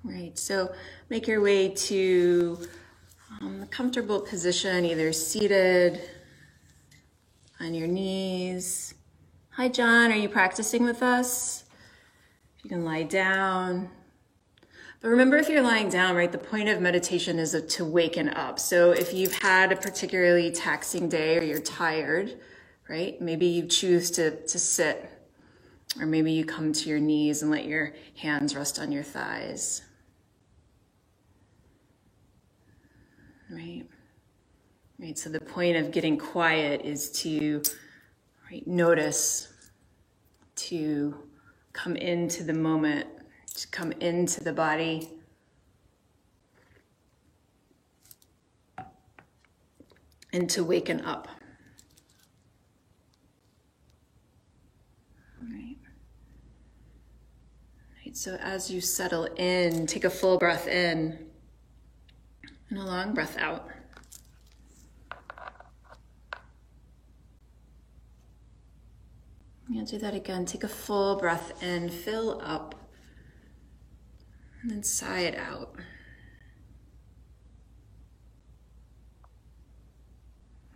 Right, so make your way to a comfortable position, either seated, on your knees. Hi, John, are you practicing with us? You can lie down. But remember, if you're lying down, right, the point of meditation is to waken up. So if you've had a particularly taxing day or you're tired, right, maybe you choose to sit, or maybe you come to your knees and let your hands rest on your thighs. Right? Right, so the point of getting quiet is to notice, to come into the moment, to come into the body. And to waken up. Right. Right, so as you settle in, take a full breath in and a long breath out. You'll do that again. Take a full breath in, fill up, and then sigh it out.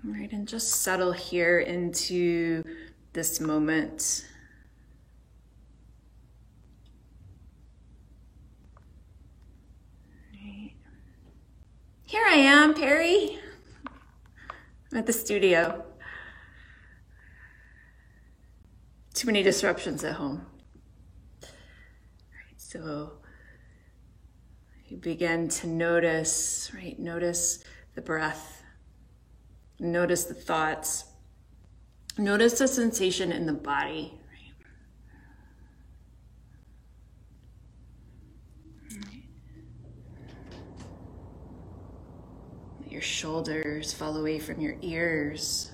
All right, and just settle here into this moment. Right. Here I am, Perry. I'm at the studio. Too many disruptions at home. Right, so you begin to notice, right? Notice the breath. Notice the thoughts. Notice the sensation in the body. Right? Let your shoulders fall away from your ears.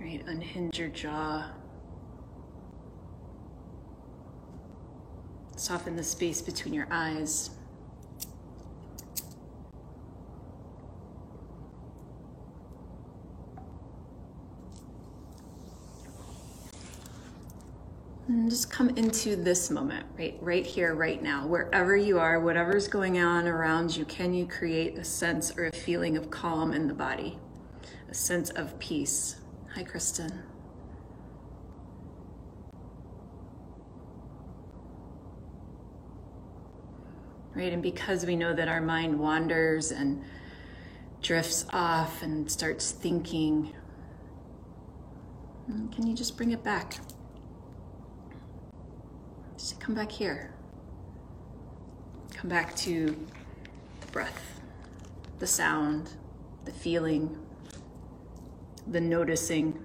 Right? Unhinge your jaw. Soften the space between your eyes. And just come into this moment, right here, right now, wherever you are, whatever's going on around you. Can you create a sense or a feeling of calm in the body? A sense of peace. Hi, Kristen. Right, and because we know that our mind wanders and drifts off and starts thinking, can you just bring it back? Just come back here. Come back to the breath, the sound, the feeling, the noticing.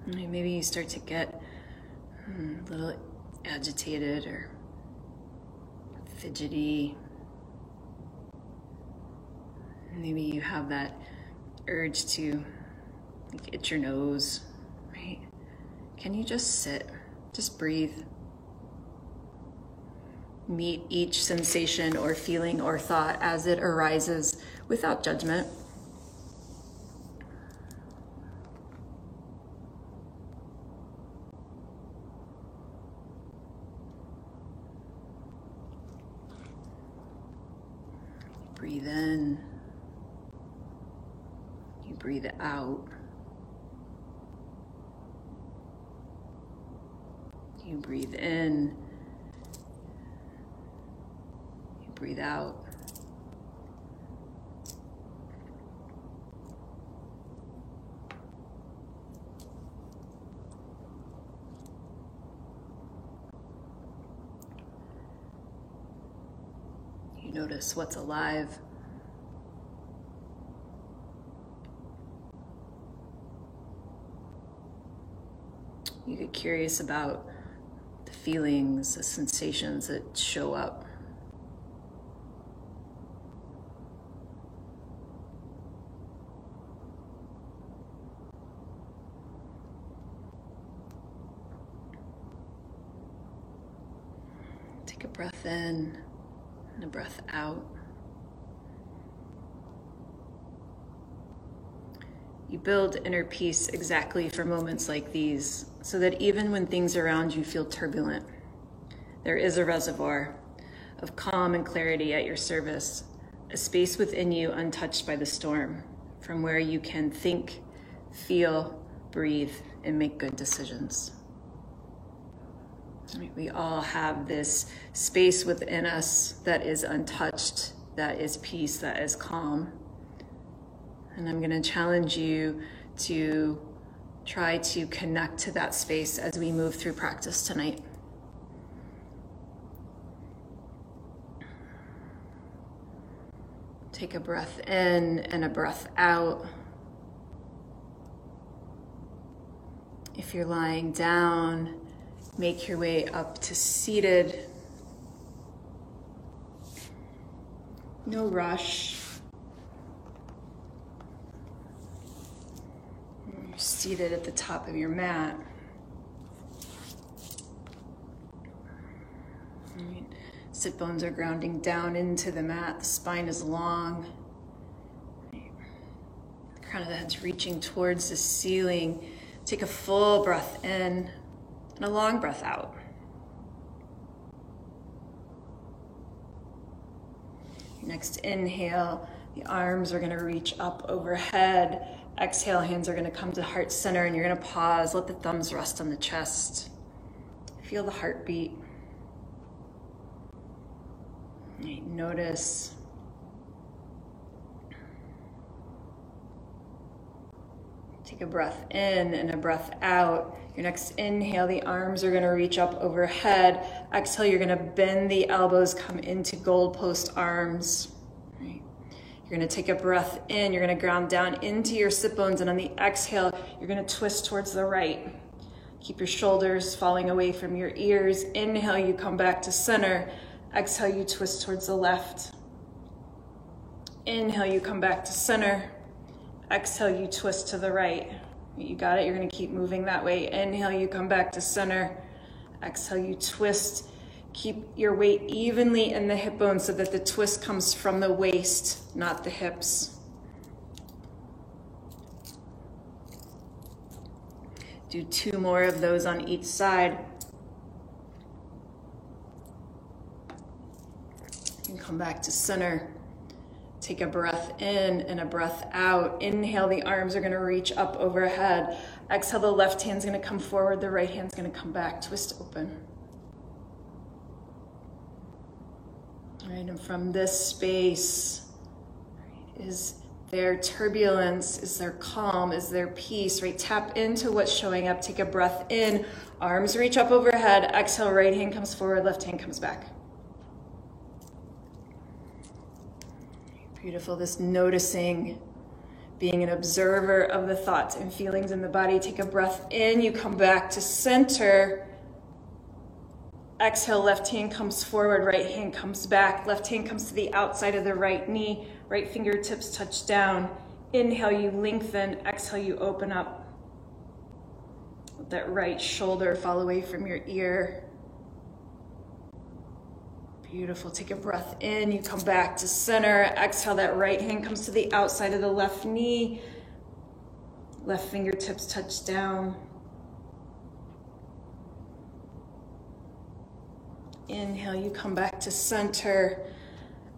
Maybe you start to get a little agitated or fidgety. Maybe you have that urge to itch your nose, right? Can you just sit, just breathe? Meet each sensation or feeling or thought as it arises without judgment. Breathe in. You breathe out. You breathe in. You breathe out. You notice what's alive. You get curious about the feelings, the sensations that show up. Take a breath in and a breath out. You build inner peace exactly for moments like these, so that even when things around you feel turbulent, there is a reservoir of calm and clarity at your service, a space within you untouched by the storm, from where you can think, feel, breathe, and make good decisions. We all have this space within us that is untouched, that is peace, that is calm. And I'm going to challenge you to try to connect to that space as we move through practice tonight. Take a breath in and a breath out. If you're lying down, make your way up to seated. No rush. You're seated at the top of your mat. Sit bones are grounding down into the mat. The spine is long. The crown of the head's reaching towards the ceiling. Take a full breath in and a long breath out. Next inhale, the arms are going to reach up overhead. Exhale, hands are going to come to heart center, and you're going to pause. Let the thumbs rest on the chest. Feel the heartbeat. Notice. Take a breath in and a breath out. Your next inhale, the arms are going to reach up overhead. Exhale, you're going to bend the elbows, come into gold post arms. Right. You're going to take a breath in. You're going to ground down into your sit bones, and on the exhale, you're going to twist towards the right. Keep your shoulders falling away from your ears. Inhale, you come back to center. Exhale, you twist towards the left. Inhale, you come back to center. Exhale, you twist to the right. You got it? You're going to keep moving that way. Inhale, you come back to center. Exhale, you twist. Keep your weight evenly in the hip bones so that the twist comes from the waist, not the hips. Do 2 more of those on each side. And come back to center. Take a breath in and a breath out. Inhale, the arms are going to reach up overhead. Exhale, the left hand's going to come forward. The right hand's going to come back. Twist open. All right, and from this space, is there turbulence? Is there calm? Is there peace? Right, tap into what's showing up. Take a breath in. Arms reach up overhead. Exhale, right hand comes forward. Left hand comes back. Beautiful, this noticing, being an observer of the thoughts and feelings in the body. Take a breath in, you come back to center. Exhale, left hand comes forward, right hand comes back. Left hand comes to the outside of the right knee. Right fingertips touch down. Inhale, you lengthen. Exhale, you open up. Let that right shoulder fall away from your ear. Beautiful. Take a breath in. You come back to center. Exhale, that right hand comes to the outside of the left knee. Left fingertips touch down. Inhale, you come back to center.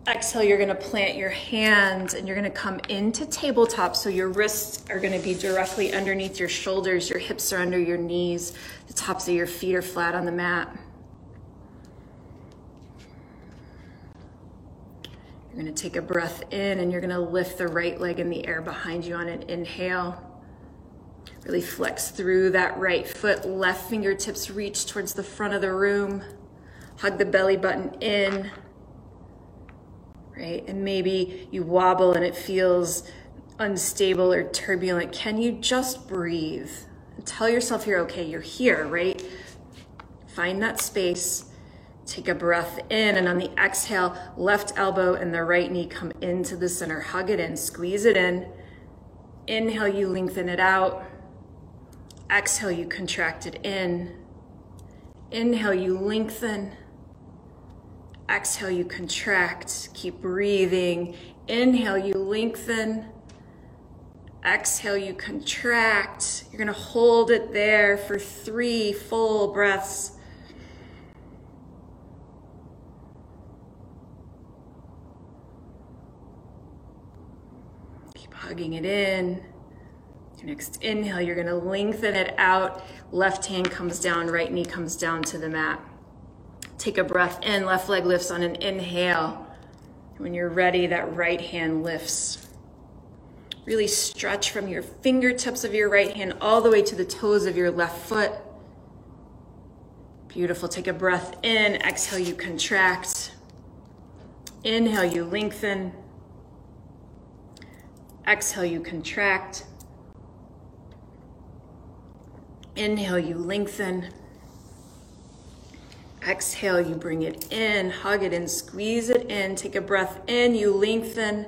Exhale, you're going to plant your hands and you're going to come into tabletop. So your wrists are going to be directly underneath your shoulders. Your hips are under your knees. The tops of your feet are flat on the mat. You're going to take a breath in and you're going to lift the right leg in the air behind you on an inhale. Really flex through that right foot. Left fingertips reach towards the front of the room. Hug the belly button in. Right? And maybe you wobble and it feels unstable or turbulent. Can you just breathe? And tell yourself you're okay. You're here, right? Find that space. Take a breath in, and on the exhale, left elbow and the right knee come into the center. Hug it in, squeeze it in. Inhale, you lengthen it out. Exhale, you contract it in. Inhale, you lengthen. Exhale, you contract. Keep breathing. Inhale, you lengthen. Exhale, you contract. You're going to hold it there for 3 full breaths. Keep hugging it in. Your next inhale, you're going to lengthen it out. Left hand comes down, right knee comes down to the mat. Take a breath in, left leg lifts on an inhale. When you're ready, that right hand lifts. Really stretch from your fingertips of your right hand all the way to the toes of your left foot. Beautiful. Take a breath in. Exhale, you contract. Inhale, you lengthen. Exhale, you contract. Inhale, you lengthen. Exhale, you bring it in, hug it in, squeeze it in. Take a breath in, you lengthen.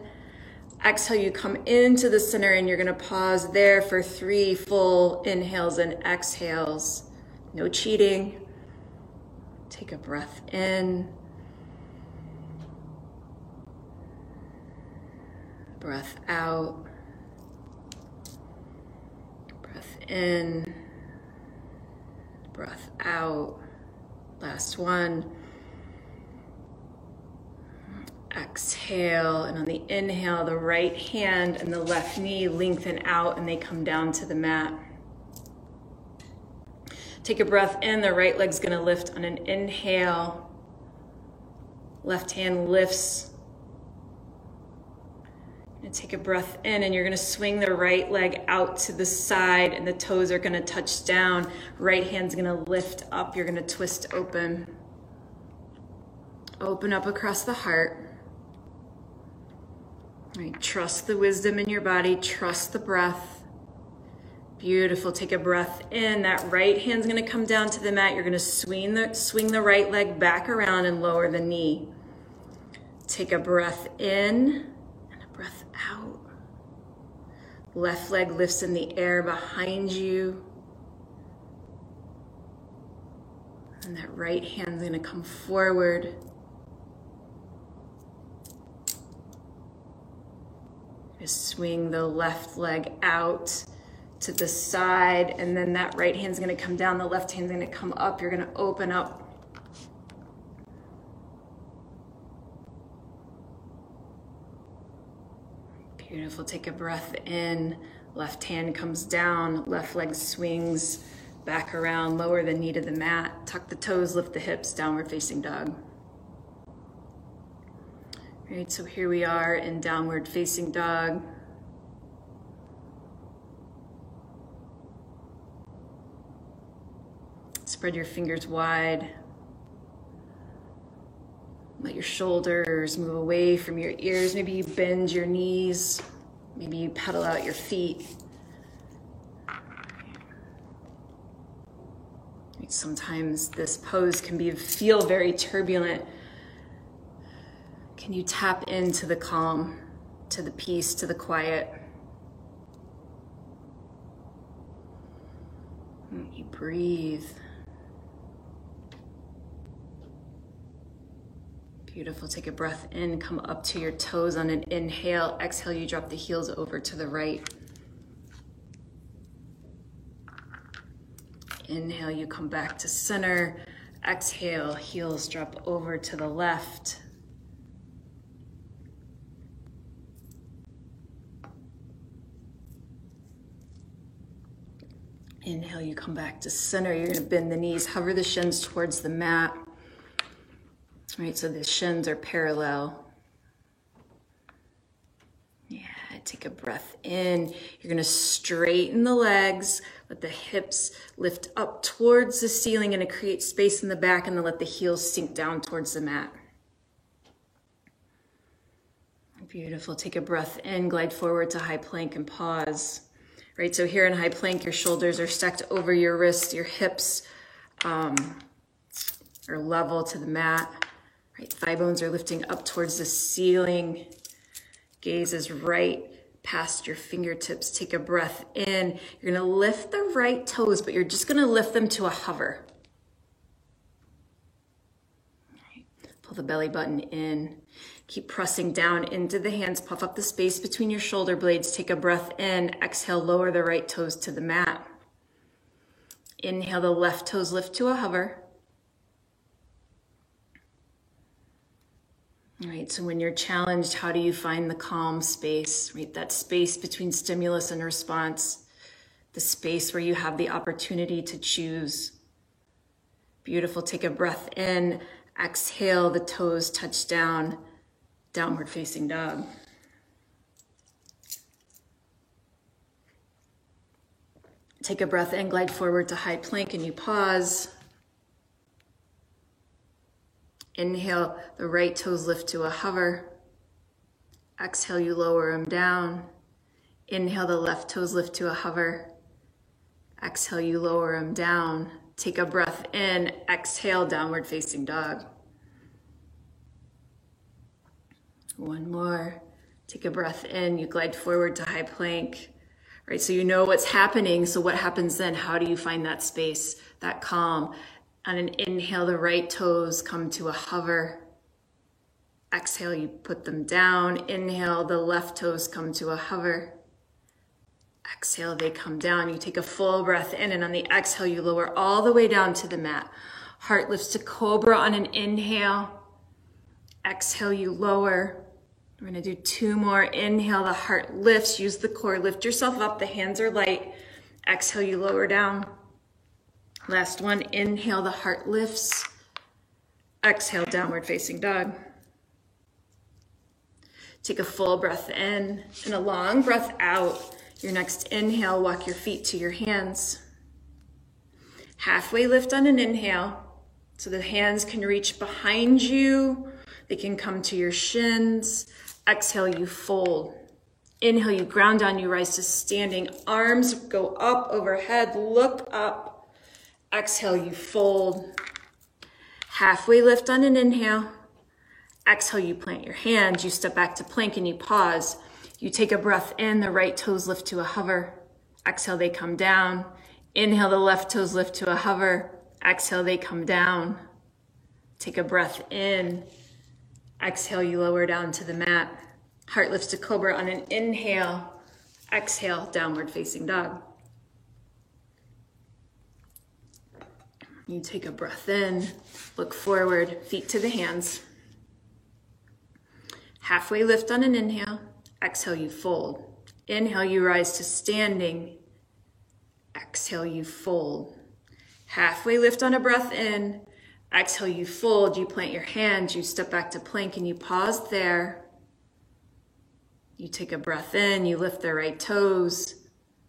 Exhale, you come into the center and you're gonna pause there for 3 full inhales and exhales. No cheating. Take a breath in. Breath out. Breath in. Breath out. Last one. Exhale, and on the inhale, the right hand and the left knee lengthen out and they come down to the mat. Take a breath in, the right leg's gonna lift on an inhale. Left hand lifts. And take a breath in and you're gonna swing the right leg out to the side and the toes are gonna touch down. Right hand's gonna lift up, you're gonna twist open. Open up across the heart. All right, trust the wisdom in your body, trust the breath. Beautiful, take a breath in. That right hand's gonna come down to the mat. You're gonna swing the right leg back around and lower the knee. Take a breath in and a breath out. Left leg lifts in the air behind you. And that right hand's gonna come forward. Just swing the left leg out to the side, and then that right hand's gonna come down, the left hand's gonna come up. You're gonna open up. Beautiful, take a breath in. Left hand comes down, left leg swings back around, lower the knee to the mat, tuck the toes, lift the hips, downward facing dog. All right, so here we are in downward facing dog. Spread your fingers wide. Let your shoulders move away from your ears. Maybe you bend your knees. Maybe you pedal out your feet. Sometimes this pose can feel very turbulent. Can you tap into the calm, to the peace, to the quiet? You breathe. Beautiful, take a breath in, come up to your toes on an inhale. Exhale, you drop the heels over to the right. Inhale, you come back to center. Exhale, heels drop over to the left. Inhale, you come back to center. You're gonna bend the knees, hover the shins towards the mat. All right, so the shins are parallel. Yeah, take a breath in. You're gonna straighten the legs, let the hips lift up towards the ceiling and create space in the back, and then let the heels sink down towards the mat. Beautiful, take a breath in, glide forward to high plank and pause. Right, so here in high plank, your shoulders are stacked over your wrists, your hips are level to the mat. Right, thigh bones are lifting up towards the ceiling. Gaze is right past your fingertips. Take a breath in. You're gonna lift the right toes, but you're just gonna lift them to a hover. Right. Pull the belly button in. Keep pressing down into the hands. Puff up the space between your shoulder blades. Take a breath in. Exhale, lower the right toes to the mat. Inhale, the left toes lift to a hover. All right, so when you're challenged, how do you find the calm space, right? That space between stimulus and response, the space where you have the opportunity to choose. Beautiful. Take a breath in. Exhale, the toes touch down. Downward facing dog. Take a breath in, glide forward to high plank, and you pause. Inhale, the right toes lift to a hover. Exhale, you lower them down. Inhale, the left toes lift to a hover. Exhale, you lower them down. Take a breath in. Exhale, downward facing dog. One more. Take a breath in. You glide forward to high plank. Right, so you know what's happening. So what happens then? How do you find that space, that calm? On an inhale, the right toes come to a hover. Exhale, you put them down. Inhale, the left toes come to a hover. Exhale, they come down. You take a full breath in, and on the exhale, you lower all the way down to the mat. Heart lifts to cobra on an inhale. Exhale, you lower. We're gonna do two more. Inhale, the heart lifts. Use the core. Lift yourself up. The hands are light. Exhale, you lower down. Last one. Inhale, the heart lifts. Exhale, downward facing dog. Take a full breath in and a long breath out. Your next inhale, walk your feet to your hands. Halfway lift on an inhale. So the hands can reach behind you. They can come to your shins. Exhale, you fold. Inhale, you ground down, you rise to standing. Arms go up overhead, look up. Exhale, you fold. Halfway lift on an inhale. Exhale, you plant your hands. You step back to plank and you pause. You take a breath in, the right toes lift to a hover. Exhale, they come down. Inhale, the left toes lift to a hover. Exhale, they come down. Take a breath in. Exhale, you lower down to the mat. Heart lifts to cobra on an inhale. Exhale, downward facing dog. You take a breath in, look forward, feet to the hands. Halfway lift on an inhale. Exhale, you fold. Inhale, you rise to standing. Exhale, you fold. Halfway lift on a breath in. Exhale, you fold, you plant your hands, you step back to plank and you pause there. You take a breath in, you lift the right toes.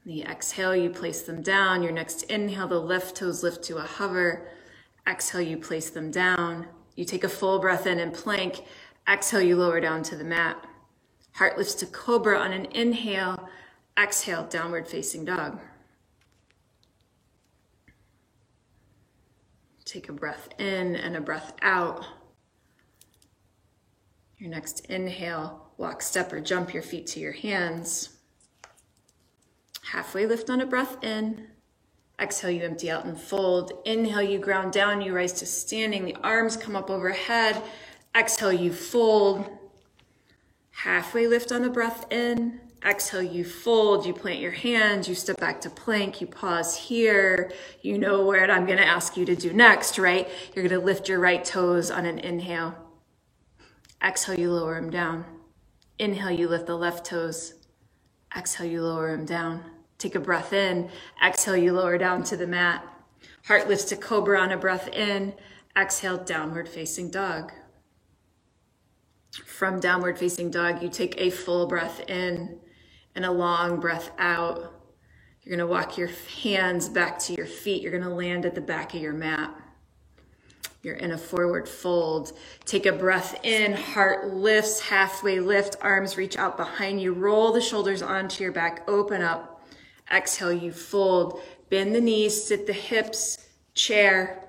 The exhale, you place them down. Your next inhale, the left toes lift to a hover. Exhale, you place them down. You take a full breath in and plank. Exhale, you lower down to the mat. Heart lifts to cobra on an inhale. Exhale, downward facing dog. Take a breath in and a breath out. Your next inhale, walk, step, or jump your feet to your hands. Halfway lift on a breath in. Exhale, you empty out and fold. Inhale, you ground down, you rise to standing. The arms come up overhead. Exhale, you fold. Halfway lift on a breath in. Exhale, you fold, you plant your hands, you step back to plank, you pause here. You know what I'm gonna ask you to do next, right? You're gonna lift your right toes on an inhale. Exhale, you lower them down. Inhale, you lift the left toes. Exhale, you lower them down. Take a breath in. Exhale, you lower down to the mat. Heart lifts to cobra on a breath in. Exhale, downward facing dog. From downward facing dog, you take a full breath in and a long breath out. You're gonna walk your hands back to your feet. You're gonna land at the back of your mat. You're in a forward fold. Take a breath in, heart lifts, halfway lift, arms reach out behind you. Roll the shoulders onto your back, open up. Exhale, you fold. Bend the knees, sit the hips, chair.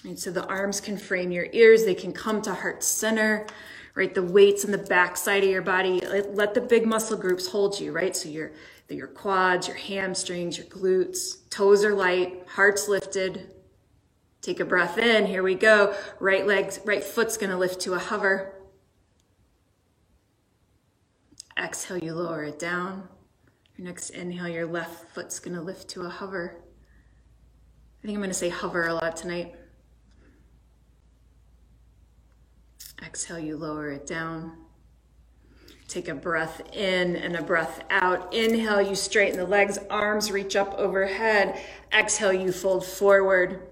And so the arms can frame your ears. They can come to heart center, right? The weights on the back side of your body. Let the big muscle groups hold you, right? So your quads, your hamstrings, your glutes, toes are light, heart's lifted. Take a breath in. Here we go. Right foot's going to lift to a hover. Exhale, you lower it down. Your next inhale, your left foot's going to lift to a hover. I think I'm going to say hover a lot tonight. Exhale, you lower it down. Take a breath in and a breath out. Inhale, you straighten the legs, arms reach up overhead. Exhale, you fold forward.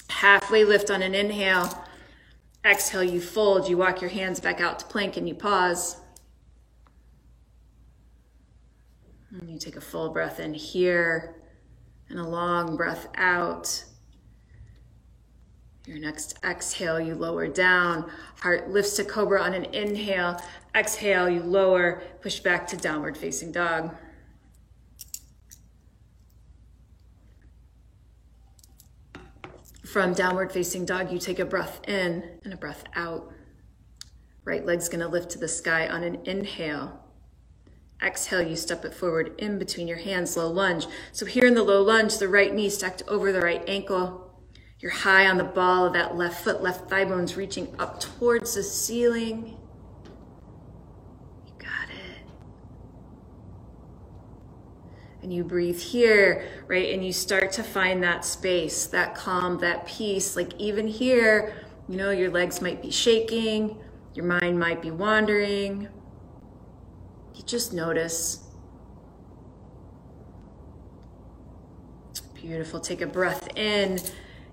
Halfway lift on an inhale. Exhale, you fold. You walk your hands back out to plank and you pause. And you take a full breath in here and a long breath out. Your next exhale, you lower down. Heart lifts to cobra on an inhale. Exhale, you lower, push back to downward facing dog. From downward facing dog, you take a breath in and a breath out. Right leg's gonna lift to the sky on an inhale. Exhale, you step it forward in between your hands, low lunge. So here in the low lunge, the right knee stacked over the right ankle. You're high on the ball of that left foot, left thigh bone's reaching up towards the ceiling. You got it. And you breathe here, right? And you start to find that space, that calm, that peace. Like even here, you know, your legs might be shaking, your mind might be wandering. You just notice. Beautiful. Take a breath in.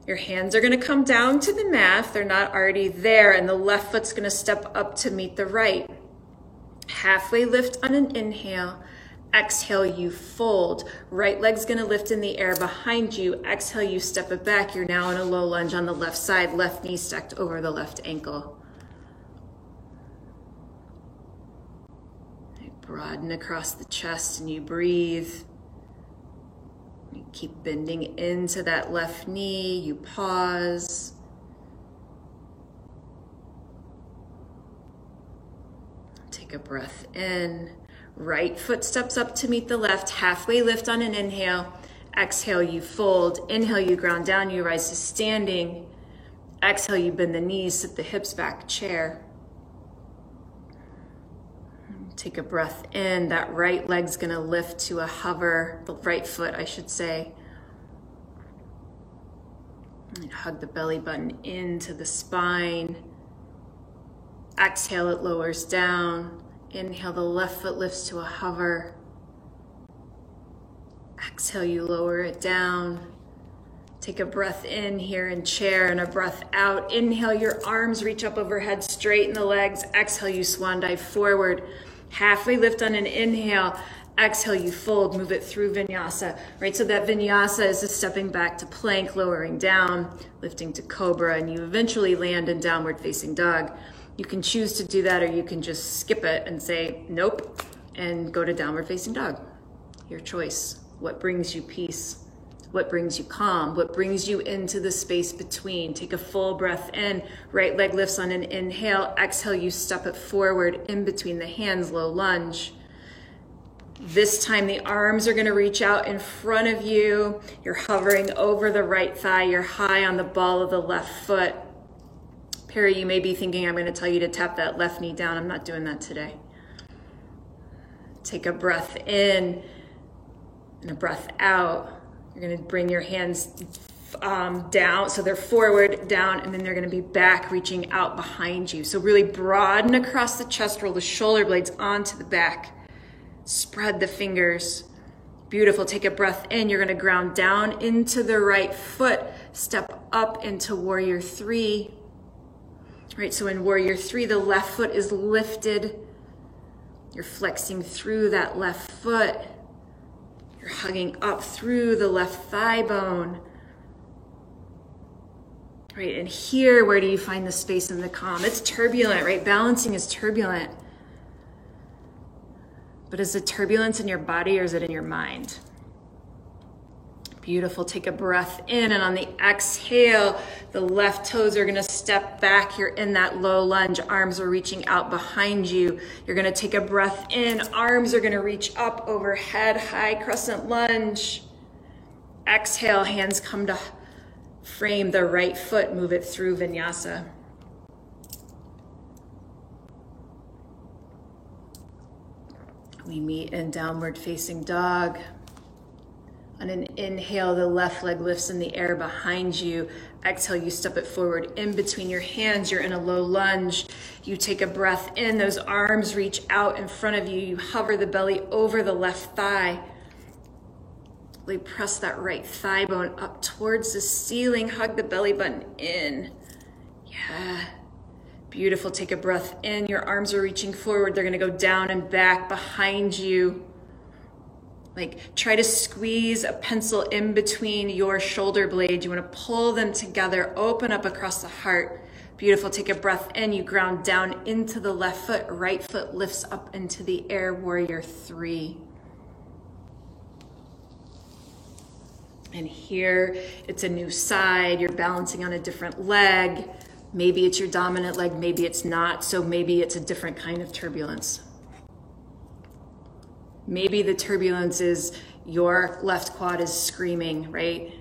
Your hands are going to come down to the mat if they're not already there, and the left foot's going to step up to meet the right. Halfway lift on an inhale. Exhale, you fold. Right leg's going to lift in the air behind you. Exhale, you step it back. You're now in a low lunge on the left side, left knee stacked over the left ankle. Broaden across the chest and you breathe. You keep bending into that left knee. You pause. Take a breath in. Right foot steps up to meet the left. Halfway lift on an inhale. Exhale, you fold. Inhale, you ground down. You rise to standing. Exhale, you bend the knees, sit the hips back, chair. Take a breath in. That right leg's gonna lift to a hover, the right foot, I should say. And hug the belly button into the spine. Exhale, it lowers down. Inhale, the left foot lifts to a hover. Exhale, you lower it down. Take a breath in here in chair and a breath out. Inhale, your arms reach up overhead, straighten the legs. Exhale, you swan dive forward. Halfway lift on an inhale. Exhale, you fold, move it through vinyasa, right? So that vinyasa is just stepping back to plank, lowering down, lifting to cobra, and you eventually land in downward facing dog. You can choose to do that, or you can just skip it and say, nope, and go to downward facing dog. Your choice. What brings you peace? What brings you calm? What brings you into the space between? Take a full breath in. Right leg lifts on an inhale. Exhale, you step it forward in between the hands, low lunge. This time the arms are gonna reach out in front of you. You're hovering over the right thigh. You're high on the ball of the left foot. Perry, you may be thinking I'm gonna tell you to tap that left knee down. I'm not doing that today. Take a breath in and a breath out. You're gonna bring your hands down, so they're forward, down, and then they're gonna be back, reaching out behind you. So really broaden across the chest, roll the shoulder blades onto the back. Spread the fingers. Beautiful. Take a breath in. You're gonna ground down into the right foot. Step up into warrior three. Right, so in warrior three, the left foot is lifted. You're flexing through that left foot. You're hugging up through the left thigh bone. Right, and here, where do you find the space and the calm? It's turbulent, right? Balancing is turbulent. But is the turbulence in your body or is it in your mind? Beautiful. Take a breath in, and on the exhale, the left toes are gonna step back. You're in that low lunge. Arms are reaching out behind you. You're gonna take a breath in. Arms are gonna reach up overhead, high crescent lunge. Exhale, hands come to Frame the right foot, move it through vinyasa. We meet in downward facing dog. On an inhale, the left leg lifts in the air behind you. Exhale, you step it forward in between your hands. You're in a low lunge. You take a breath in. Those arms reach out in front of you. You hover the belly over the left thigh. Really press that right thigh bone up towards the ceiling. Hug the belly button in. Yeah. Beautiful. Take a breath in. Your arms are reaching forward. They're going to go down and back behind you. Like try to squeeze a pencil in between your shoulder blades. You want to pull them together, open up across the heart. Beautiful. Take a breath in. You ground down into the left foot. Right foot lifts up into the air. Warrior 3. And here it's a new side. You're balancing on a different leg. Maybe it's your dominant leg. Maybe it's not. So maybe it's a different kind of turbulence. Maybe the turbulence is your left quad is screaming, right?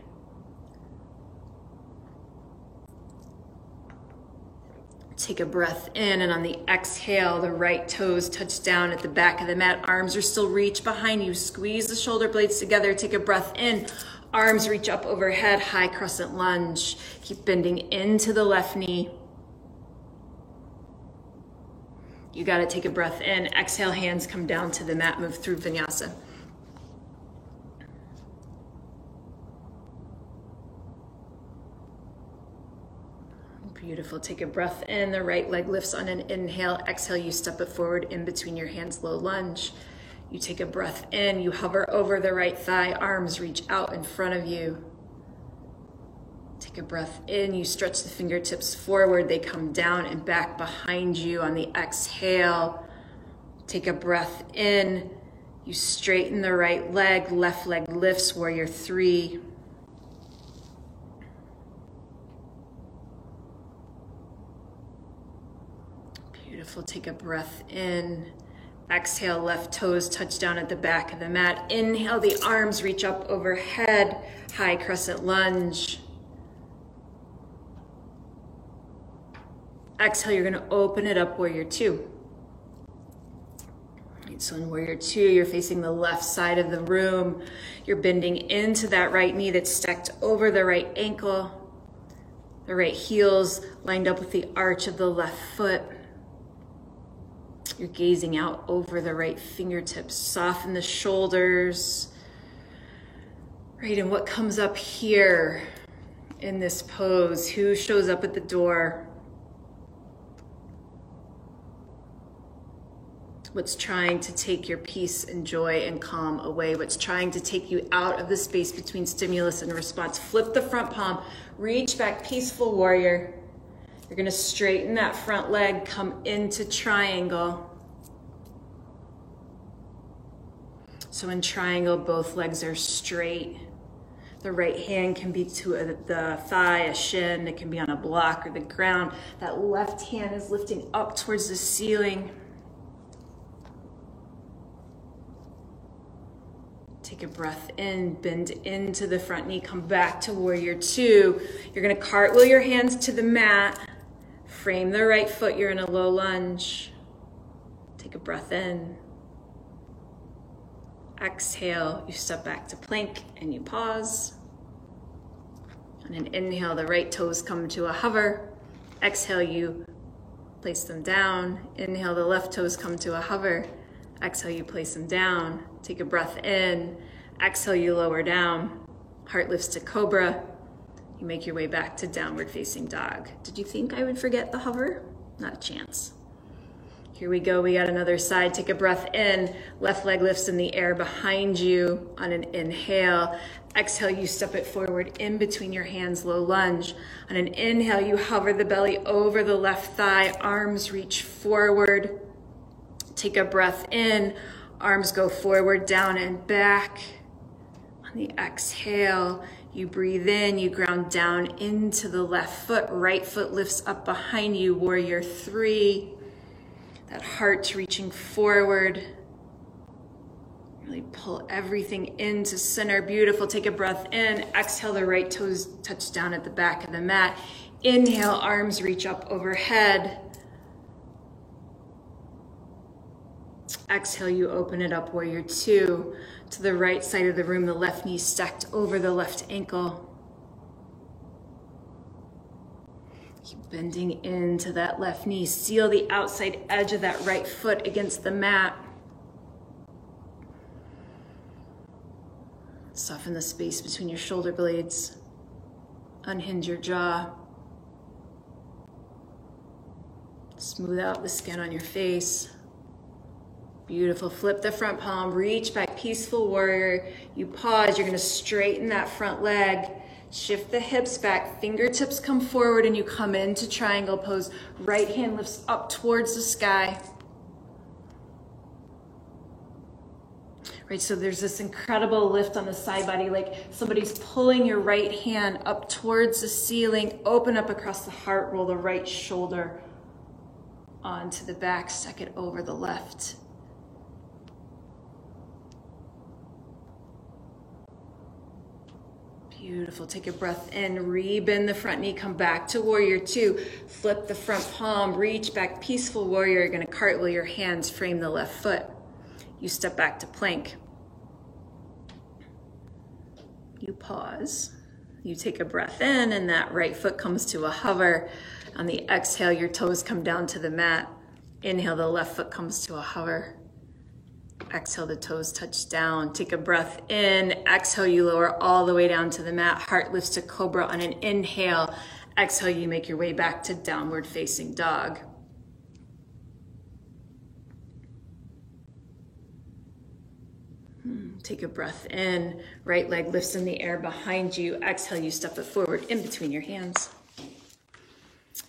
Take a breath in, and on the exhale, the right toes touch down at the back of the mat. Arms are still reach behind you. Squeeze the shoulder blades together. Take a breath in. Arms reach up overhead, high crescent lunge. Keep bending into the left knee. You got to take a breath in. Exhale, hands come down to the mat. Move through vinyasa. Beautiful. Take a breath in. The right leg lifts on an inhale. Exhale, you step it forward in between your hands, low lunge. You take a breath in. You hover over the right thigh. Arms reach out in front of you. Take a breath in. You stretch the fingertips forward. They come down and back behind you. On the exhale, take a breath in. You straighten the right leg. Left leg lifts, warrior 3. Beautiful. Take a breath in. Exhale, left toes touch down at the back of the mat. Inhale, the arms reach up overhead. High crescent lunge. Exhale, you're going to open it up, warrior 2. Right, so in warrior 2, you're facing the left side of the room. You're bending into that right knee that's stacked over the right ankle. The right heel's lined up with the arch of the left foot. You're gazing out over the right fingertips. Soften the shoulders. Right, and what comes up here in this pose? Who shows up at the door? What's trying to take your peace and joy and calm away? What's trying to take you out of the space between stimulus and response? Flip the front palm, reach back, peaceful warrior. You're gonna straighten that front leg, come into triangle. So in triangle, both legs are straight. The right hand can be to the thigh, a shin. It can be on a block or the ground. That left hand is lifting up towards the ceiling. Take a breath in, bend into the front knee, come back to warrior 2. You're gonna cartwheel your hands to the mat, frame the right foot, you're in a low lunge. Take a breath in. Exhale, you step back to plank and you pause. On an inhale, the right toes come to a hover. Exhale, you place them down. Inhale, the left toes come to a hover. Exhale, you place them down. Take a breath in. Exhale, you lower down. Heart lifts to cobra. You make your way back to downward facing dog. Did you think I would forget the hover? Not a chance. Here we go. We got another side. Take a breath in. Left leg lifts in the air behind you on an inhale. Exhale, you step it forward in between your hands, low lunge. On an inhale, you hover the belly over the left thigh. Arms reach forward. Take a breath in. Arms go forward, down and back. On the exhale, you breathe in. You ground down into the left foot. Right foot lifts up behind you, warrior 3. That heart reaching forward. Really pull everything into center. Beautiful. Take a breath in. Exhale, the right toes touch down at the back of the mat. Inhale, arms reach up overhead. Exhale, you open it up, warrior two. To the right side of the room, the left knee stacked over the left ankle. Keep bending into that left knee. Seal the outside edge of that right foot against the mat. Soften the space between your shoulder blades. Unhinge your jaw. Smooth out the skin on your face. Beautiful. Flip the front palm, reach back, peaceful warrior. You pause, you're gonna straighten that front leg. Shift the hips back, fingertips come forward, and you come into triangle pose. Right hand lifts up towards the sky. Right, so there's this incredible lift on the side body, like somebody's pulling your right hand up towards the ceiling. Open up across the heart, roll the right shoulder onto the back, stack it over the left. Beautiful. Take a breath in, rebend the front knee, come back to warrior two. Flip the front palm, reach back, peaceful warrior. You're gonna cartwheel your hands, frame the left foot. You step back to plank. You pause. You take a breath in, and that right foot comes to a hover. On the exhale, your toes come down to the mat. Inhale, the left foot comes to a hover. Exhale, the toes touch down. Take a breath in. Exhale, you lower all the way down to the mat. Heart lifts to cobra on an inhale. Exhale, you make your way back to downward facing dog. Take a breath in. Right leg lifts in the air behind you. Exhale, you step it forward in between your hands.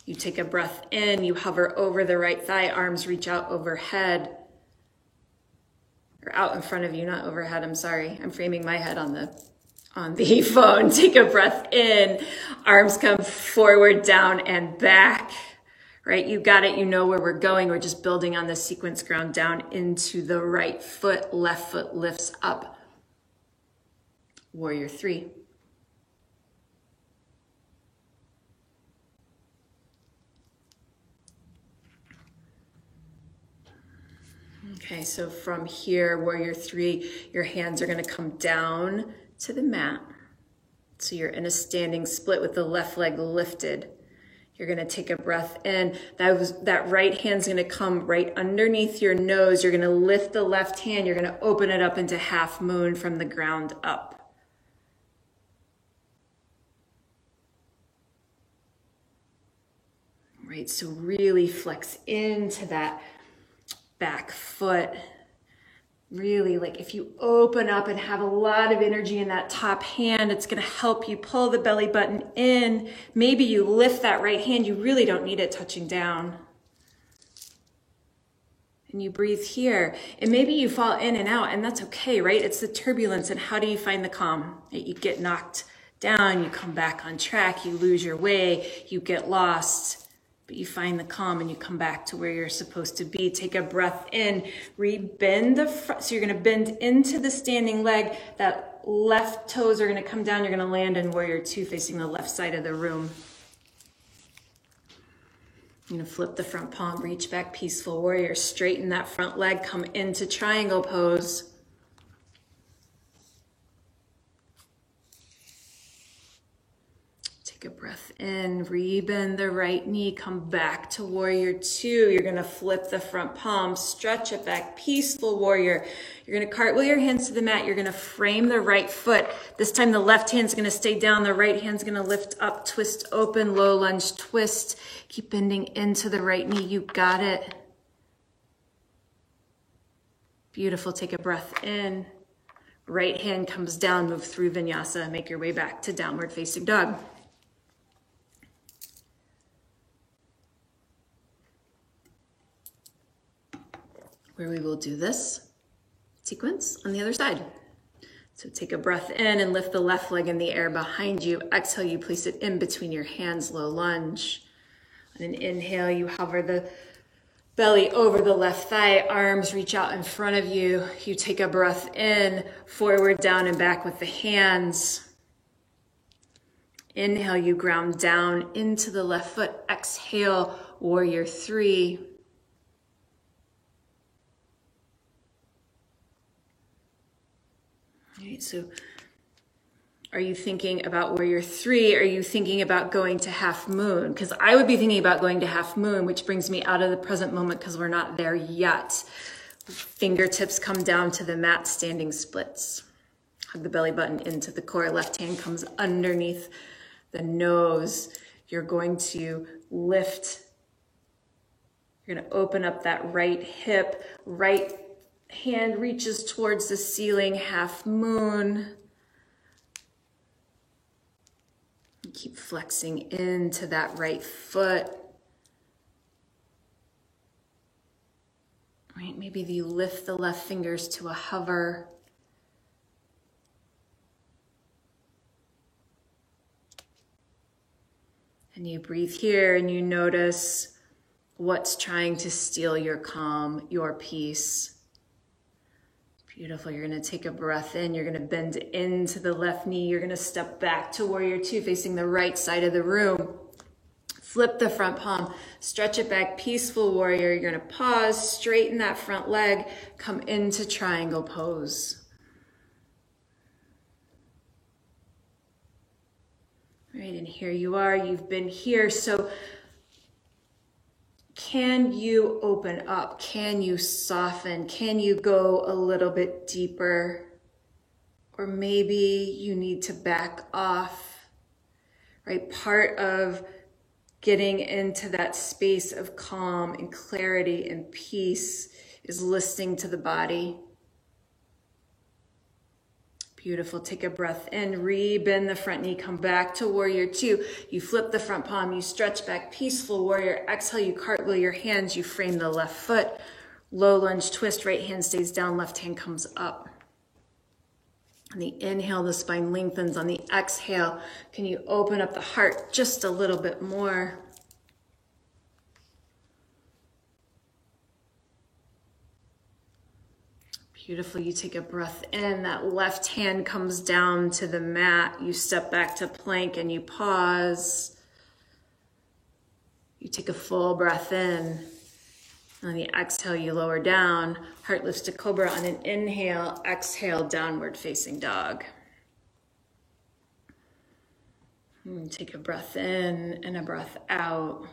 You take a breath in. You hover over the right thigh. Arms reach out overhead. Or out in front of you, not overhead. I'm sorry. I'm framing my head on the phone. Take a breath in. Arms come forward, down, and back. Right? You got it. You know where we're going. We're just building on this sequence. Ground down into the right foot. Left foot lifts up. Warrior three. Okay, so from here, warrior three, your hands are going to come down to the mat. So you're in a standing split with the left leg lifted. You're going to take a breath in. That right hand's going to come right underneath your nose. You're going to lift the left hand. You're going to open it up into half moon from the ground up. Right, so really flex into that back foot. Really, like if you open up and have a lot of energy in that top hand, it's going to help you pull the belly button in. Maybe you lift that right hand. You really don't need it touching down. And you breathe here. And maybe you fall in and out, and that's okay, right? It's the turbulence. And how do you find the calm? You get knocked down, you come back on track, you lose your way, you get lost. But you find the calm and you come back to where you're supposed to be. Take a breath in, rebend the front. So you're going to bend into the standing leg. That left toes are going to come down. You're going to land in warrior two facing the left side of the room. You're going to flip the front palm, reach back, peaceful warrior. Straighten that front leg, come into triangle pose. Take a breath in, rebend the right knee, come back to warrior two. You're going to flip the front palm, stretch it back, peaceful warrior. You're going to cartwheel your hands to the mat. You're going to frame the right foot. This time the left hand's going to stay down. The right hand's going to lift up, twist open, low lunge, twist. Keep bending into the right knee. You got it. Beautiful. Take a breath in. Right hand comes down, move through vinyasa. Make your way back to downward facing dog. Where we will do this sequence on the other side. So take a breath in and lift the left leg in the air behind you. Exhale, you place it in between your hands, low lunge. On an inhale, you hover the Belly over the left thigh, arms reach out in front of you. You take a breath in, forward, down, and back with the hands. Inhale, you ground down into the left foot. Exhale, warrior three. All right, so are you thinking about warrior three? Are you thinking about going to half moon? Because I would be thinking about going to half moon, which brings me out of the present moment because we're not there yet. Fingertips come down to the mat, standing splits. Hug the belly button into the core. Left hand comes underneath the nose. You're going to lift. You're going to open up that right hip. Right hand reaches towards the ceiling, half moon. Keep flexing into that right foot. Right, maybe you lift the left fingers to a hover. And you breathe here and you notice what's trying to steal your calm, your peace. Beautiful. You're going to take a breath in. You're going to bend into the left knee. You're going to step back to warrior two, facing the right side of the room. Flip the front palm, stretch it back, peaceful warrior. You're going to pause, straighten that front leg, come into triangle pose. All right, and here you are. You've been here. So can you open up? Can you soften? Can you go a little bit deeper? Or maybe you need to back off, right? Part of getting into that space of calm and clarity and peace is listening to the body. Beautiful. Take a breath in, re-bend the front knee, come back to warrior two. You flip the front palm, you stretch back, peaceful warrior. Exhale, you cartwheel your hands, you frame the left foot. Low lunge twist, right hand stays down, left hand comes up. On the inhale, the spine lengthens. On the exhale, can you open up the heart just a little bit more? Beautiful. You take a breath in. That left hand comes down to the mat. You step back to plank and you pause. You take a full breath in. On the exhale, you lower down. Heart lifts to cobra. On an inhale, exhale, downward facing dog. And take a breath in and a breath out.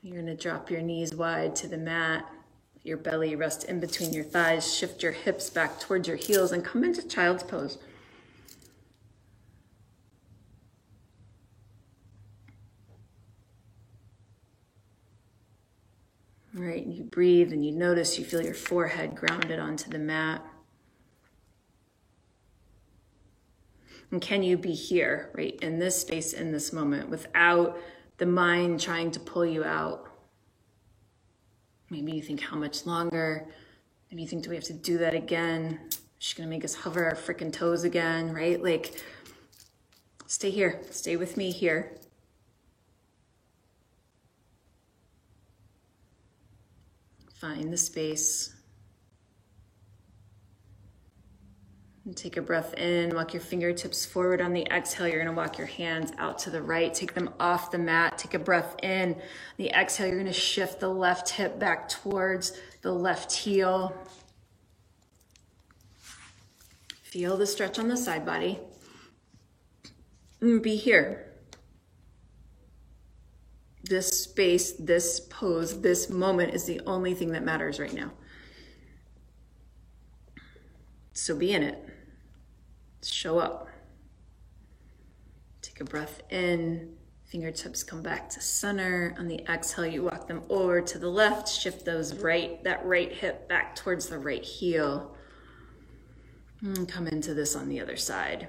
You're going to drop your knees wide to the mat. Your belly rest in between your thighs. Shift your hips back towards your heels and come into child's pose. All right, you breathe and you notice, you feel your forehead grounded onto the mat. And can you be here, right, in this space, in this moment, without the mind trying to pull you out? Maybe you think, how much longer? Maybe you think, do we have to do that again? She's gonna make us hover our freaking toes again, right? Like, stay here, stay with me here. Find the space. And take a breath in, walk your fingertips forward. On the exhale, you're gonna walk your hands out to the right, take them off the mat, take a breath in. On the exhale, you're gonna shift the left hip back towards the left heel. Feel the stretch on the side body. And be here. This space, this pose, this moment is the only thing that matters right now. So be in it. Show up. Take a breath in. Fingertips come back to center. On the exhale, you walk them over to the left. Shift that right hip back towards the right heel. And come into this on the other side.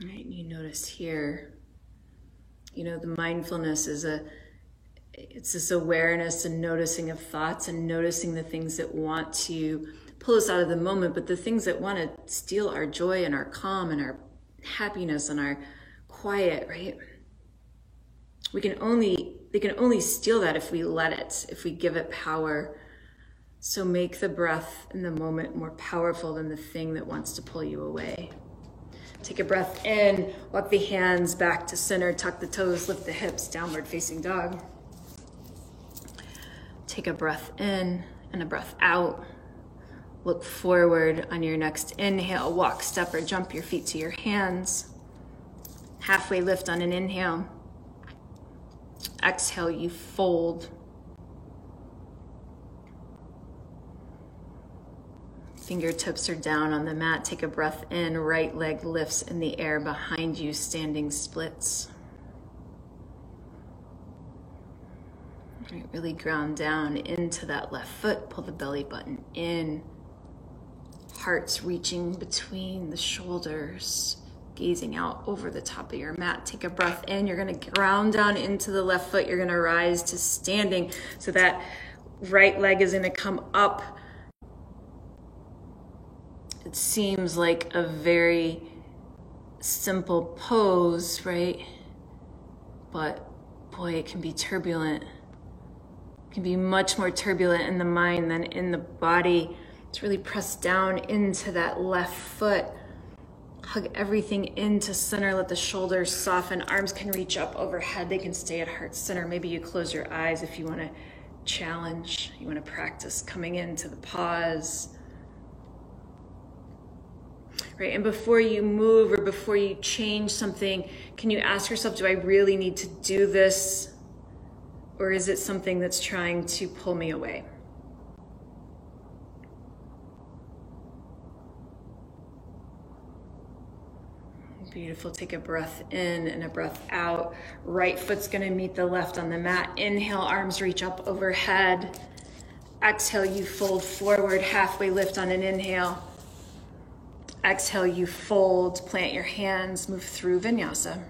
All right, you notice here, the mindfulness is It's this awareness and noticing of thoughts and noticing the things that want to pull us out of the moment, but the things that want to steal our joy and our calm and our happiness and our quiet, right? They can only steal that if we let it, if we give it power. So make the breath in the moment more powerful than the thing that wants to pull you away. Take a breath in, walk the hands back to center, tuck the toes, lift the hips, downward facing dog. Take a breath in and a breath out. Look forward on your next inhale, walk, step, or jump your feet to your hands. Halfway lift on an inhale. Exhale, you fold. Fingertips are down on the mat. Take a breath in, right leg lifts in the air behind you, standing splits. Right, really ground down into that left foot, pull the belly button in. Heart's reaching between the shoulders, gazing out over the top of your mat. Take a breath in, you're gonna ground down into the left foot, you're gonna rise to standing. So that right leg is gonna come up. It seems like a very simple pose, right? But boy, it can be turbulent. It can be much more turbulent in the mind than in the body. It's really press down into that left foot. Hug everything into center. Let the shoulders soften. Arms can reach up overhead. They can stay at heart center. Maybe you close your eyes if you want to challenge. You want to practice coming into the pause. Right, and before you move or before you change something, can you ask yourself, do I really need to do this? Or is it something that's trying to pull me away? Beautiful. Take a breath in and a breath out. Right foot's going to meet the left on the mat. Inhale, arms reach up overhead. Exhale, you fold forward, halfway lift on an inhale. Exhale, you fold, plant your hands, move through vinyasa.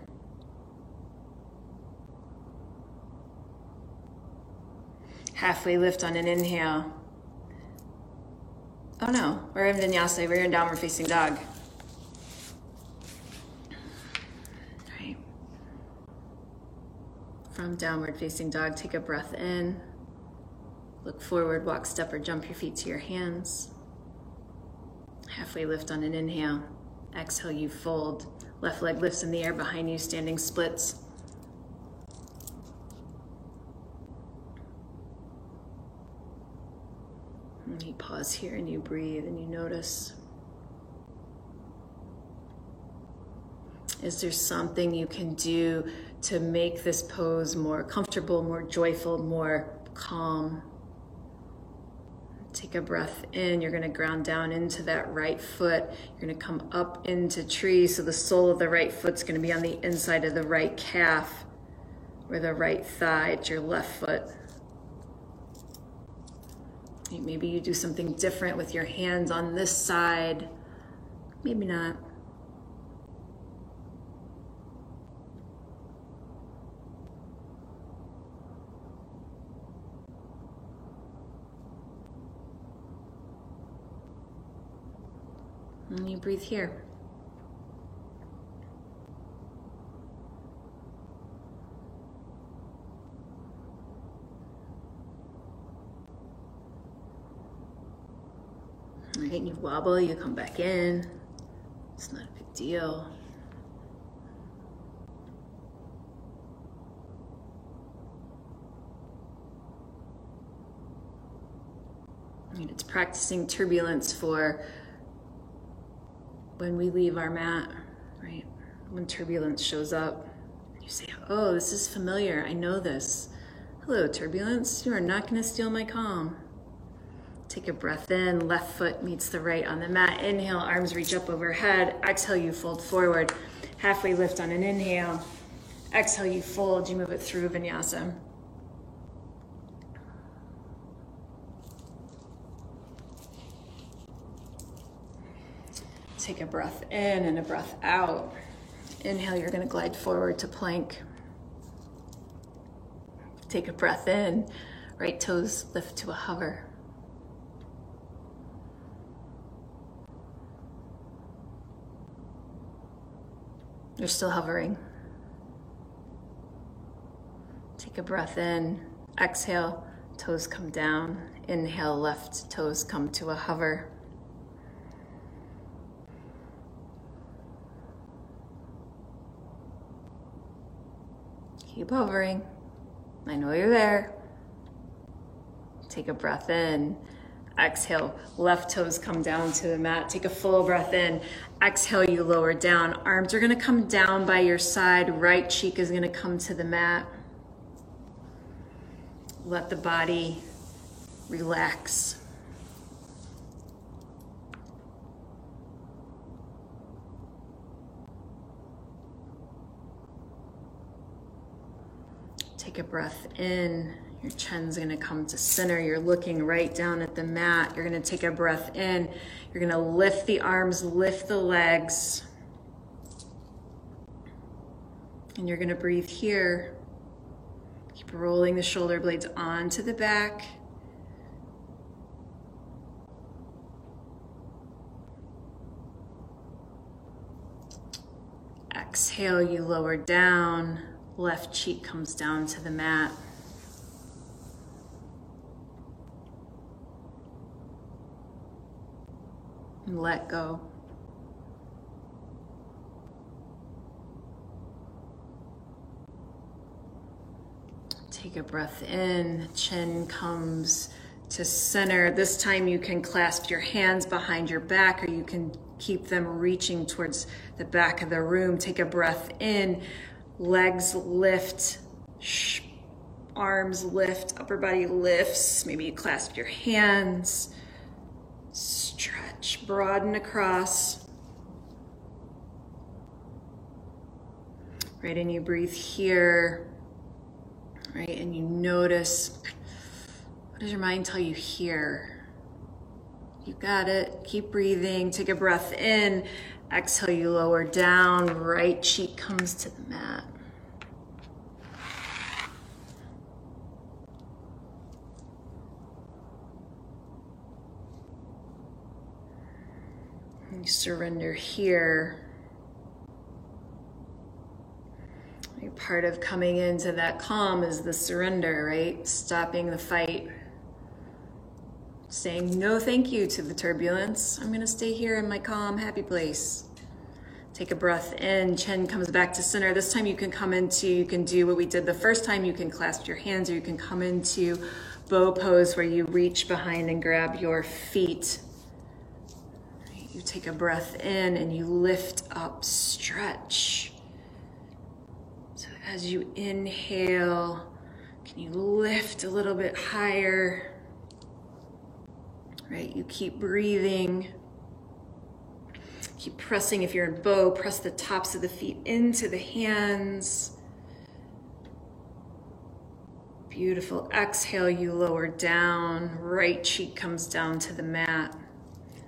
Halfway lift on an inhale. Oh no, we're in vinyasa, we're in downward facing dog. Right. From downward facing dog, take a breath in. Look forward, walk, step, or jump your feet to your hands. Halfway lift on an inhale. Exhale, you fold. Left leg lifts in the air behind you, standing splits. And you pause here and you breathe and you notice. Is there something you can do to make this pose more comfortable, more joyful, more calm? Take a breath in. You're going to ground down into that right foot. You're going to come up into tree. So the sole of the right foot's going to be on the inside of the right calf or the right thigh. It's your left foot. Maybe you do something different with your hands on this side. Maybe not. And you breathe here. All right, you wobble, you come back in. It's not a big deal. And it's practicing turbulence for when we leave our mat, right? When turbulence shows up, you say, oh, this is familiar. I know this. Hello, turbulence. You are not going to steal my calm. Take a breath in. Left foot meets the right on the mat. Inhale, arms reach up overhead. Exhale, you fold forward. Halfway lift on an inhale. Exhale, you fold. You move it through vinyasa. Take a breath in and a breath out. Inhale, you're going to glide forward to plank. Take a breath in, right toes lift to a hover. You're still hovering. Take a breath in, exhale, toes come down. Inhale, left toes come to a hover. Keep hovering. I know you're there. Take a breath in. Exhale, left toes come down to the mat. Take a full breath in. Exhale, you lower down. Arms are gonna come down by your side. Right cheek is gonna come to the mat. Let the body relax. Take a breath in. Your chin's gonna come to center. You're looking right down at the mat. You're gonna take a breath in. You're gonna lift the arms, lift the legs. And you're gonna breathe here. Keep rolling the shoulder blades onto the back. Exhale, you lower down. Left cheek comes down to the mat. And let go. Take a breath in, chin comes to center. This time you can clasp your hands behind your back, or you can keep them reaching towards the back of the room. Take a breath in, legs lift, arms lift, upper body lifts. Maybe you clasp your hands, stretch, broaden across. Right, and you breathe here. Right, and you notice, what does your mind tell you here? You got it. Keep breathing. Take a breath in. Exhale, you lower down. Right cheek comes to the mat. And you surrender here. Part of coming into that calm is the surrender, right? Stopping the fight. Saying no thank you to the turbulence. I'm gonna stay here in my calm, happy place. Take a breath in, chin comes back to center. This time you can do what we did the first time. You can clasp your hands, or you can come into bow pose where you reach behind and grab your feet. You take a breath in and you lift up, stretch. As you inhale, can you lift a little bit higher? Right, you keep breathing. Keep pressing. If you're in bow, press the tops of the feet into the hands. Beautiful. Exhale, you lower down. Right cheek comes down to the mat.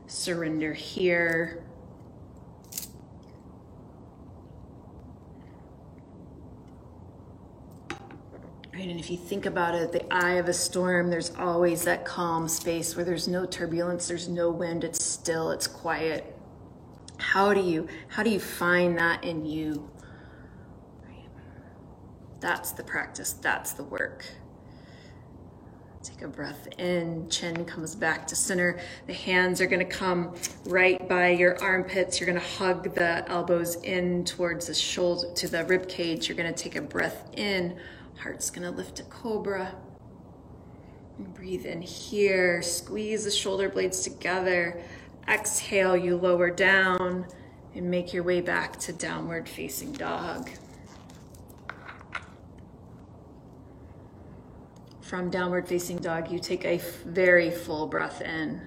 Surrender here. Right, and if you think about it, the eye of a storm, there's always that calm space where there's no turbulence, there's no wind, it's still, it's quiet. How do you find that in you? Right. That's the practice, that's the work. Take a breath in, chin comes back to center. The hands are gonna come right by your armpits. You're gonna hug the elbows in towards the shoulder, to the rib cage. You're gonna take a breath in. Heart's gonna lift to cobra. And breathe in here, squeeze the shoulder blades together. Exhale, you lower down and make your way back to downward facing dog. From downward facing dog, you take a very full breath in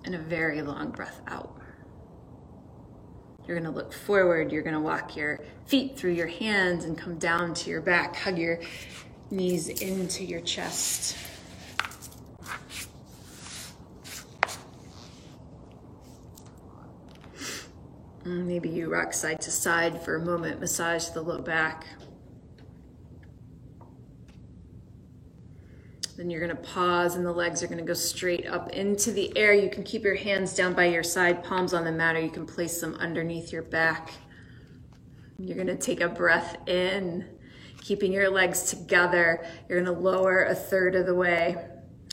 and a very long breath out. You're gonna look forward, you're gonna walk your feet through your hands and come down to your back, hug your knees into your chest. Maybe you rock side to side for a moment, massage the low back. Then you're gonna pause and the legs are gonna go straight up into the air. You can keep your hands down by your side, palms on the mat, or you can place them underneath your back. You're gonna take a breath in, keeping your legs together. You're gonna lower a third of the way.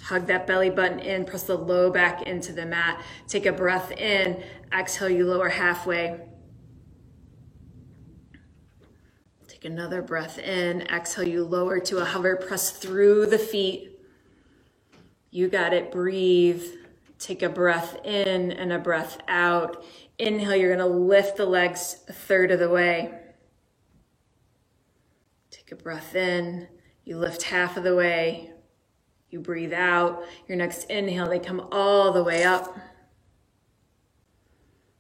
Hug that belly button in, press the low back into the mat. Take a breath in, exhale, you lower halfway. Take another breath in, exhale, you lower to a hover, press through the feet. You got it, breathe. Take a breath in and a breath out. Inhale, you're gonna lift the legs a third of the way. Take a breath in, you lift half of the way. You breathe out. Your next inhale, they come all the way up.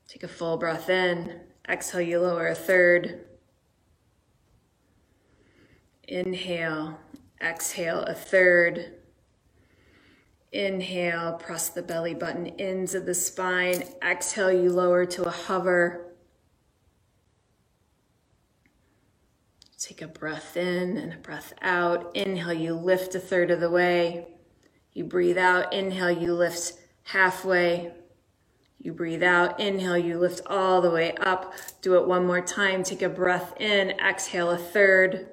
Take a full breath in. Exhale, you lower a third. Inhale, exhale a third. Inhale, press the belly button into the spine. Exhale, you lower to a hover. Take a breath in and a breath out. Inhale, you lift a third of the way. You breathe out. Inhale, you lift halfway. You breathe out. Inhale, you lift all the way up. Do it one more time. Take a breath in. Exhale a third.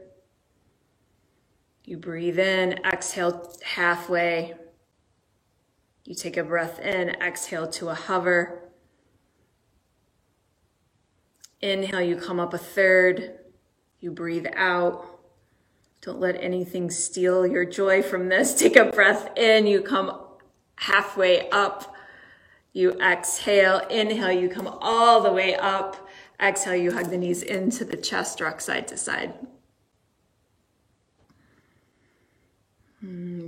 You breathe in. Exhale halfway. You take a breath in. Exhale to a hover. Inhale, you come up a third. You breathe out. Don't let anything steal your joy from this. Take a breath in. You come halfway up. You exhale. Inhale, you come all the way up. Exhale, you hug the knees into the chest, rock side to side.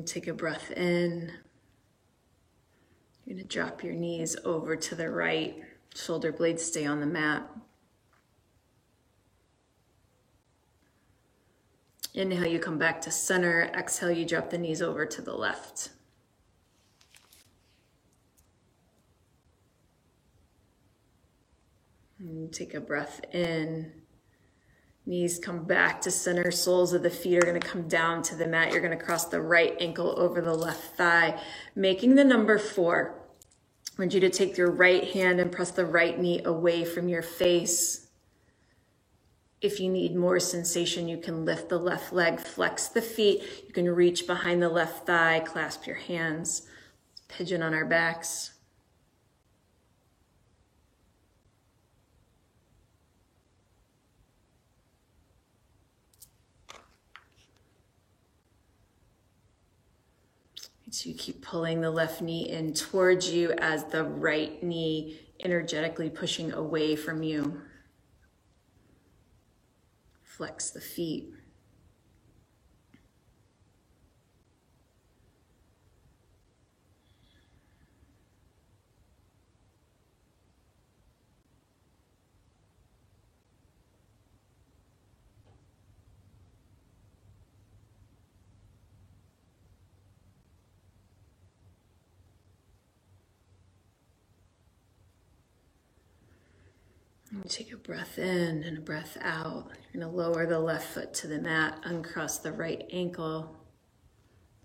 Take a breath in. You're going to drop your knees over to the right. Shoulder blades stay on the mat. Inhale, you come back to center. Exhale, you drop the knees over to the left. And take a breath in. Knees come back to center. Soles of the feet are going to come down to the mat. You're going to cross the right ankle over the left thigh, making the number 4. I want you to take your right hand and press the right knee away from your face. If you need more sensation, you can lift the left leg, flex the feet. You can reach behind the left thigh, clasp your hands. Pigeon on our backs. So you keep pulling the left knee in towards you as the right knee energetically pushing away from you. Flex the feet. Take a breath in and a breath out. You're going to lower the left foot to the mat, uncross the right ankle.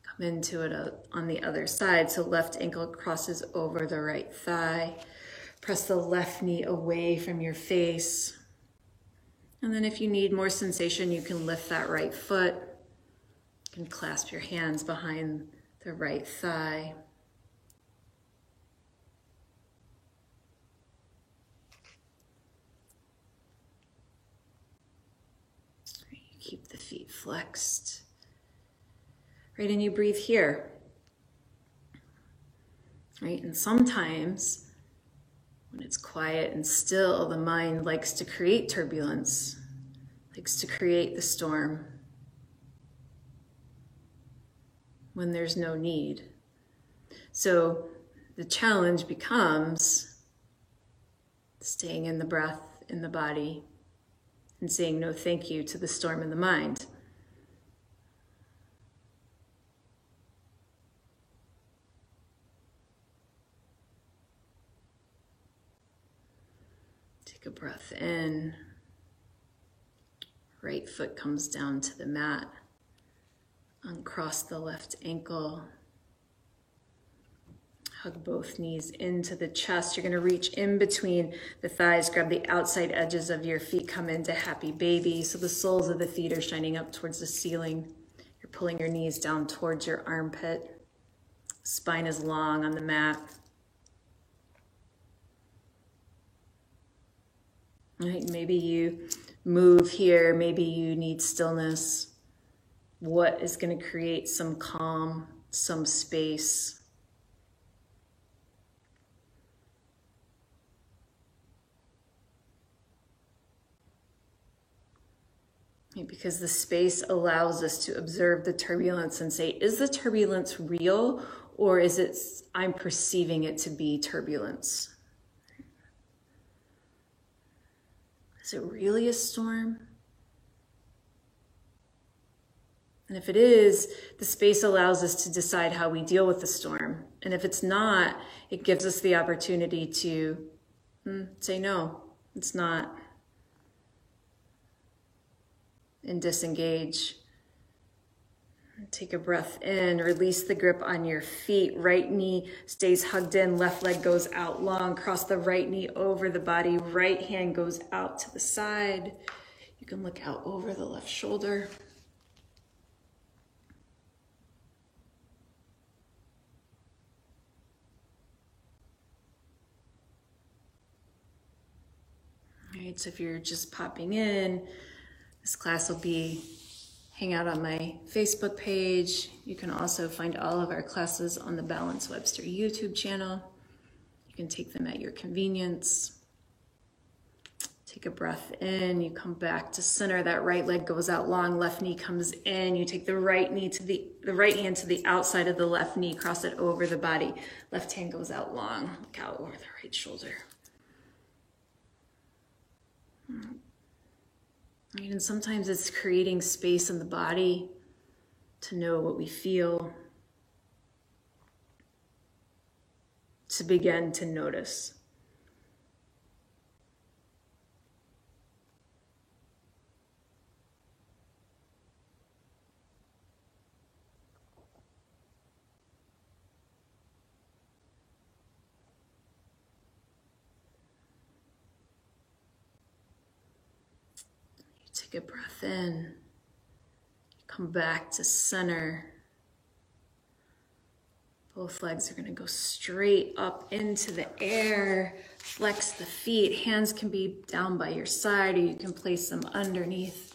Come into it on the other side. So left ankle crosses over the right thigh. Press the left knee away from your face. And then if you need more sensation, you can lift that right foot. You can clasp your hands behind the right thigh. Keep the feet flexed. Right, and you breathe here. Right, and sometimes when it's quiet and still, the mind likes to create turbulence, likes to create the storm when there's no need. So the challenge becomes staying in the breath, in the body, and saying no thank you to the storm in the mind. Take a breath in. Right foot comes down to the mat. Uncross the left ankle. Hug both knees into the chest. You're going to reach in between the thighs, grab the outside edges of your feet, come into happy baby. So the soles of the feet are shining up towards the ceiling. You're pulling your knees down towards your armpit. Spine is long on the mat. All right, maybe you move here. Maybe you need stillness. What is going to create some calm, some space? Because the space allows us to observe the turbulence and say, is the turbulence real, or is it I'm perceiving it to be turbulence? Is it really a storm? And if it is, the space allows us to decide how we deal with the storm. And if it's not, it gives us the opportunity to say, no, it's not. And disengage. Take a breath in, release the grip on your feet. Right knee stays hugged in, left leg goes out long. Cross the right knee over the body. Right hand goes out to the side. You can look out over the left shoulder. All right, so if you're just popping in, this class will be hang out on my Facebook page. You can also find all of our classes on the Balance Webster YouTube channel. You can take them at your convenience. Take a breath in, you come back to center. That right leg goes out long, left knee comes in. You take the right knee to the right hand to the outside of the left knee, cross it over the body. Left hand goes out long, look out over the right shoulder. And sometimes it's creating space in the body to know what we feel, to begin to notice. Take a breath in, come back to center. Both legs are going to go straight up into the air. Flex the feet. Hands can be down by your side, or you can place them underneath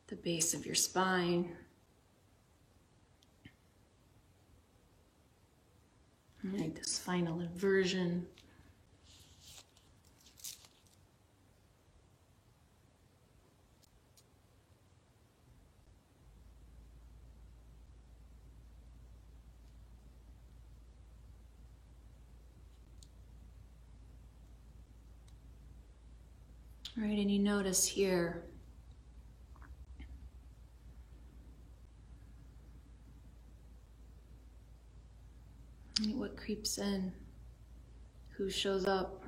the base of your spine. All right, this final inversion. All right, and you notice here, what creeps in, who shows up.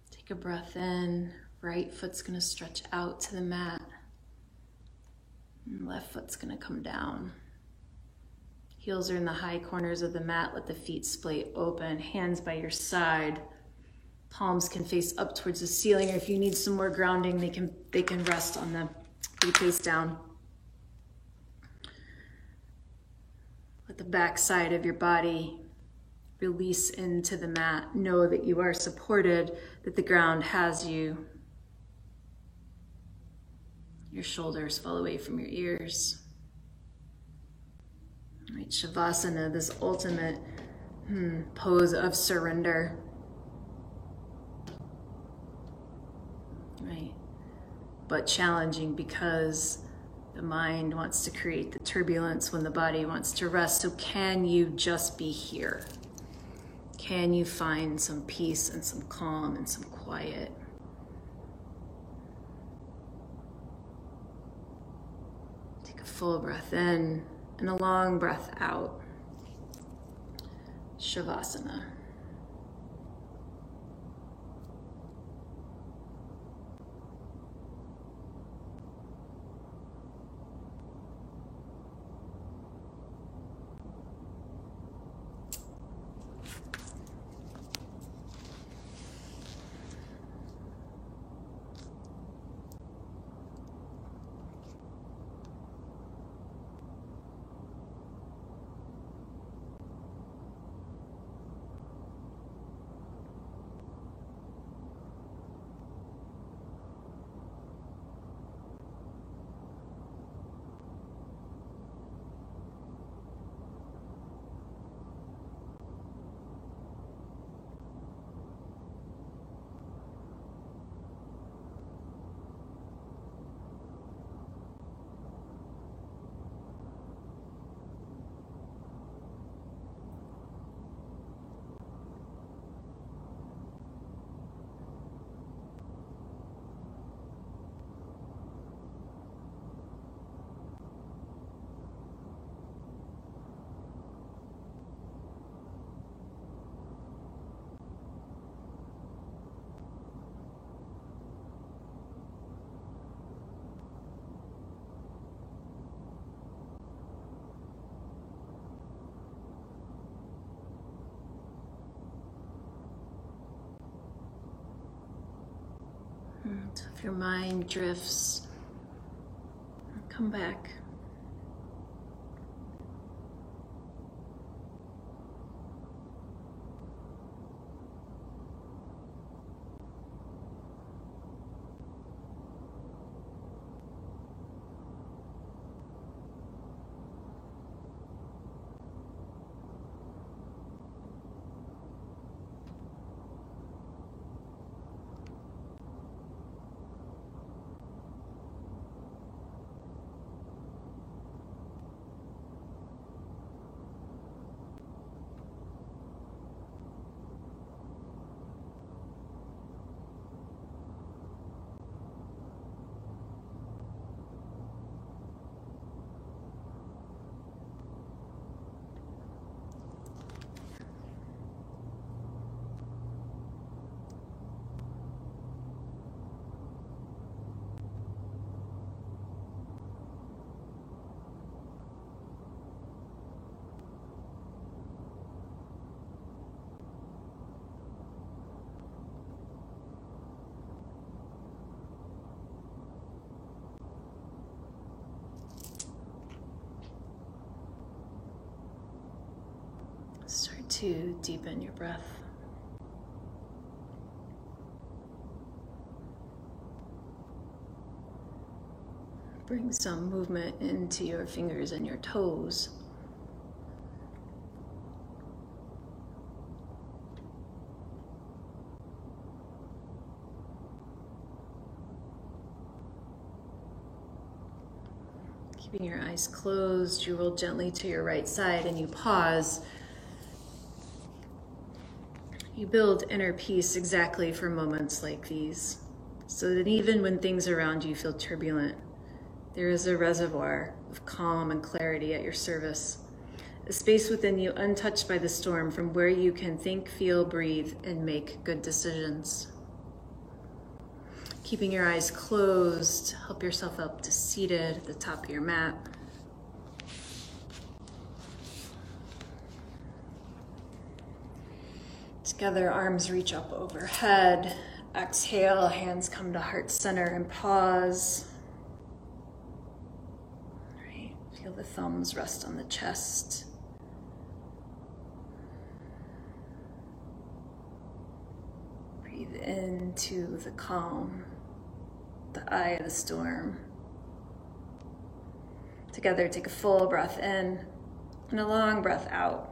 Take a breath in, right foot's gonna stretch out to the mat, and left foot's gonna come down. Heels are in the high corners of the mat, let the feet splay open, hands by your side. Palms can face up towards the ceiling, or if you need some more grounding, they can rest on the feet face down. Let the back side of your body release into the mat. Know that you are supported, that the ground has you. Your shoulders fall away from your ears. All right, Shavasana, this ultimate pose of surrender. Right, but challenging because the mind wants to create the turbulence when the body wants to rest. So can you just be here? Can you find some peace and some calm and some quiet? Take a full breath in and a long breath out. Shavasana. So if your mind drifts, come back. Start to deepen your breath. Bring some movement into your fingers and your toes. Keeping your eyes closed, you roll gently to your right side and you pause. You build inner peace exactly for moments like these, so that even when things around you feel turbulent, there is a reservoir of calm and clarity at your service, a space within you untouched by the storm from where you can think, feel, breathe, and make good decisions. Keeping your eyes closed, help yourself up to seated at the top of your mat. Together, arms reach up overhead. Exhale, hands come to heart center and pause. Right. Feel the thumbs rest on the chest. Breathe into the calm, the eye of the storm. Together, take a full breath in and a long breath out.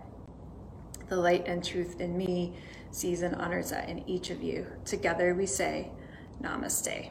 The light and truth in me sees and honors that in each of you. Together we say, Namaste.